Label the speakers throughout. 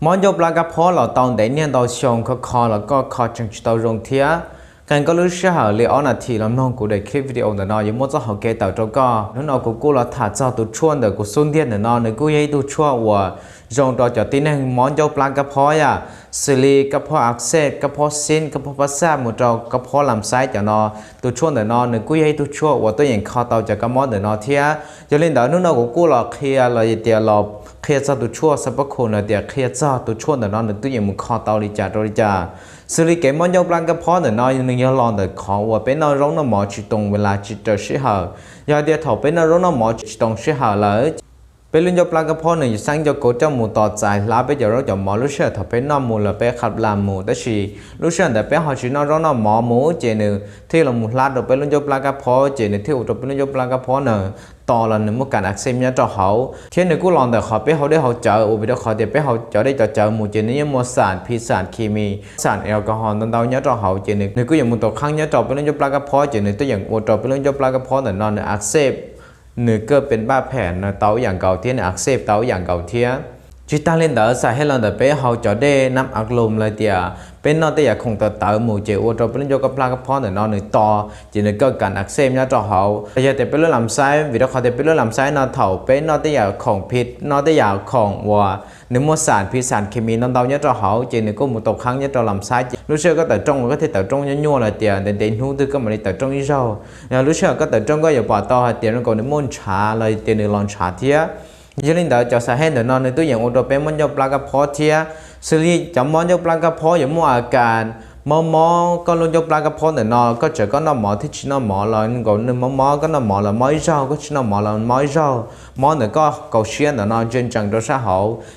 Speaker 1: มอนยบลากระเพาะเราตอนเดเนี่ยเราชงคอแล้วก็คอจังจุดเราลงเทียกันก็รู้เชื่อเหลียวนาทีเราน้องกูได้คลิปวิดีโอเดี๋ยวนอยมั่วจะหาเกตต่อตัวก็นั่นเอากูเราถ่ายเจ้าตัวชวนเดี๋ยวกูสุ่มเดียนเดี๋ยวนอนเดี๋ยวกูยัยตัวชั่ววัวจงต่อจากที่นั่งมอนยบลากระเพาะอ่ะสิริกระเพาะอักเสบกระเพาะซินกระเพาะประสาทหมดเรากระเพาะลำไส้เดี๋ยวนอตัวชวนเดี๋ยวนอนเดี๋ยวกูยัยตัวชั่ววัวตัวอย่างคอต่อจากกระมอนเดี๋ยวนอเทียจะเล่นเดี๋ยวนั่นเอากูเราเคลียร์เราเดี๋ยวเราเคลียร์จะตัวชั่วสับปะคนเดี๋ยวเคลียร์จะตัวชั่วเดี๋ยวนอนเดี๋ยวตัวอย่างมึงคอต่อริจ่าตัวริจ่าสิริเกมอนยบลากระเพาะเดี๋ยวนอยนึงยังลองเดี๋ยวขอว่าเป็นนอนร้องน้ำหมอจิตตรงเวลาจิตเจอชิฮะยาเดียถอเป็นนอนร้องน้ำหมอจิตตรงชิฮะเลยเป็นลุนยบลากระเพาะหนึ่งสังยโกจมูต่อใจลาไปจะร้องจากหมอลูกเชื่อถอเป็นนอนมูละไปขับลามมูแต่ชีลูกเชื่อแต่เป็นหอชินอนร้องน้ำหมอมูเจนึงที่เรามูลาดเป็นลุนยบลากระเพาะเจนึงที่อุตเป็นลุนยบลากระเพาะหนึ่งต่อละหนึ่งมุกันอักเสบเนี่ยจะเขาเช่นหนึ่งกูลองแต่ขอไปเขาได้เขาเจออุบิเหตุเขาเดี๋ยวไปเขาเจอได้จะเจอมูเจนึงยังมัวสารพิษสารเคมีสารแอลกอฮอล์ต่างๆเนี่ยจะเขาเจนึงหนึ่งกูอย่างมูตัวข้างเนี่ยจะเป็นลุนยบลากระเพาะเจนึงตัวอย่างอุตเป็นลุนยบลากระเพาะแต่นอนอักเสบหนึ่งก็เป็นบ้าแผนเตาอย่างเก่าเทียนอักเสบเตาอย่างเก่าเทียจิตตาเล่นเดอสาให้เราเดไปเขาจะได้น้ำอักลมเลยเดียเป็นนอแต่อยากคงเตาหมู่เจอเราเป็นโยกับปลากระเพาะแต่นอนหนึ่งต่อจีนึงก็การอักเสบเนี่ยจะเขาแต่เป็นเรื่องลำไส้วิธีเขาจะเป็นเรื่องลำไส้นอเถาเป็นนอแต่อยากของพิษนอแต่อยากของวัวหนึ่งมวลสารพิษสารเคมีนอนเตาเนี่ยจะเขาจีนึงก็หมู่ตกครั้งเนี่ยจะลำไส้รู้เชื่อก็แต่จงก็ที่แต่จงยั่วเลยเดียเด่นหูตื้อก็มาในแต่จงยี่เจ้ารู้เชื่อก็แต่จงก็อย่าปล่อยต่อเดียนั่นก็ในมุ่นช้าเลยเดียในลอนช้าเทียยิ่งเดินจะสาเหตุเดินนอนในตัวอย่างอุดมเป็นมันยบปลากระเพาะเทียสิริจะมอนยบปลากระเพาะอย่างมั่วอาการหมอก็ลงยบปลากระเพาะเดินนอนก็จะก็นอนหมอที่ชินอนหมอเลยก็หนึ่งหมอก็นอนหมอละไม่เจ้าก็ชินอนหมอละไม่เจ้าหมอเนี่ยก็เกาเชียนเดินนอนจนจังตัวสาเหา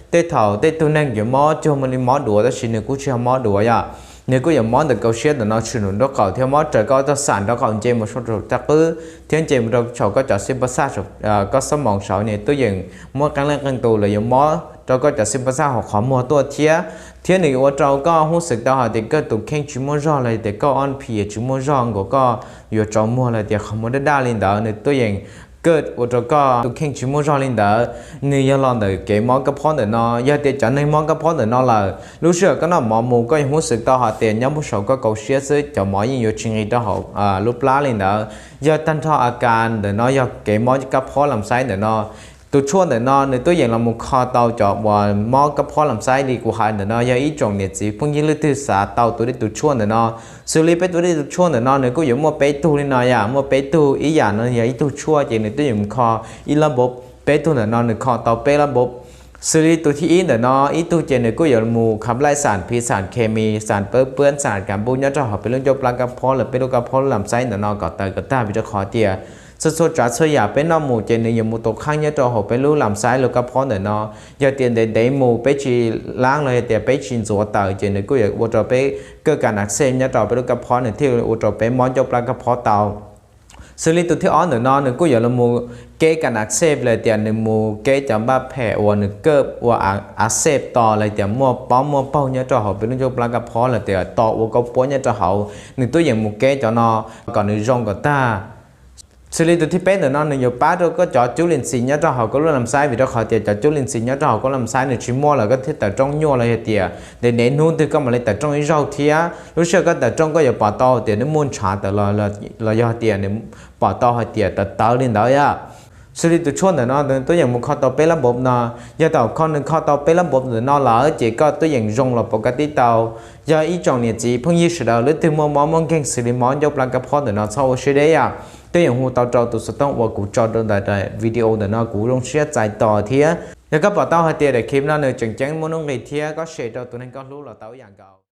Speaker 1: เตะเท่าเตะตัวนั่งอยู่หมอจมันหมอดัวแต่ชินกูเชื่อหมอดัวอ่ะnếu có những món được câu chuyện là nó chuyển đổi đó cầu theo món trời có cho sản đó còn trên một số trục chắc cứ thiên trên một trục có cho xin bớt sát có sớm mỏng sỏi này tôi dừng mua căng lên căng tù là những món cho có cho xin bớt sát hoặc khó mua tôi thiên này ở trâu có hút sực đó họ thì có tụ khen chỉ mua rau này thì có ăn phì chỉ mua rau của có vừa trâu mua là thì không mua đất đa lên đó này tôi dừngเกิดอุตก็ตุเข่งชิมอจอลินเดอร์นี่ยังลองเดอเกมอกับพ่อเดอนอยาเตจันในมอกับพ่อเดอนเลยรู้เชื่อก็น่ะหมอมูก็ยังรู้สึกต่อหาเตียนย้ำผู้ชมก็เกาเชียซื้อจะหมอยิ่งอยู่ชิงอีต่อหารูปล้าลินเดอร์ยาตั้งท่ออาการเดอนอยาเกมอกับพ่อลำไส้เดอนตัวช่วงเดอนในตัวอย่างเรามุคอเตาจอบว่ามอกับพ่อลำไส้ดีกว่าเดอนยาอีจงเนี่ยจีพุ่งยิ่งลึกที่สาเตาตัวนี้ตัวช่วงเดอนสุริเป็นตัวนี้ตัวช่วงเดอนเนี่ยก็อยู่มัวเป๊ะตัวนี่นอยมัวเป๊ะตัวอีอย่างนั้นยาอีตัวช่วงจริงในตัวอย่างคออีระบบเป๊ะตัวเดอนเนี่ยคอเตาเป๊ะระบบสิริตัวที่อีเดอนอีตัวเจนก็อยู่มูขับไล่สารพิษสารเคมีสารเปื้อนสารการบุญยอดจะหอบเป็นเรื่องยบปลากระเพาะหรือเป็นโรคกระเพาะลำไส้เดอนก็เตยก็ตาวิจารณ์เตียสดๆจากเสียเป็นน้ำหมูเจนอย่างหมูตกข้างเนี่ยจะหอบเป็นรูลำไส้หรือกระเพาะเดอนอย่าเตียนเดหมูไปชีล้างเลยแต่ไปชินสัวเตยเจนก็อย่างอุตรไปเกิดการอักเสบเนี่ยจะเป็นโรคกระเพาะเนี่ยที่อุตรไปมอนยบปลากระเพาะเตาสิริตัวที่อ้อนเดอนก็อย่างละมูเกกันอักเสบเลยแต่หนึ่งมูเกจะบ้าแผลวัวหนึ่งเกิดวัวอักเสบต่อเลยแต่มัวเป้าเนี่ยจะหอบเป็นโรคปลากระเพาะเลยแต่ต่อวัวก็ป้อนเนี่ยจะหอบหนึ่งตัวอย่างมูเกจะนอก่อนหนึ่งรองก่อนตาสิริตัวที่เป็นเดอนหนึ่งอยู่ป้าเราก็จอดจุลินทรีย์เนี่ยจะหอบก็รู้ลำไส้วิธีเขาเตียจอดจุลินทรีย์เนี่ยจะหอบก็ลำไส้หนึ่งชิ้นมัวแล้วก็ที่แต่จ้องยัวเลยเตียเดี๋ยวเน้นนู้นที่ก็มาเลยแต่จ้องเราเทียรู้เชื่อก็แต่จ้องก็อย่าปอต่อเตียนี่มุ่นชาแต่เราย่อเตียเนี่ยปอต่อให้เตียแต่เต้าลินเดียสิริตัวช่วงเดอนตัวอย่างมุขต่อเป็นระบบยาต่อข้อหนึ่งข้อต่อเป็นระบบเดอนหล่อจีก็ตัวอย่างรงเราปกติเตายาอีจงเนี่ยจีเพิ่งยี่สิบดาวหรือถึงมองเก่งสิริมอนยกปลากระเพาะเดอนเศร้าเสียได้ตัวอย่างหูเตาจอตัวสต้องว่ากูจอดได้วิดีโอเดอนกูลงเชียร์ใจต่อเทียแล้วก็ปอต่อให้เตียได้คลิปนั้นเนี่ยจังๆมันต้องเลยเทียก็เสียตัวนั้นก็รู้เราเตาอย่างเก่า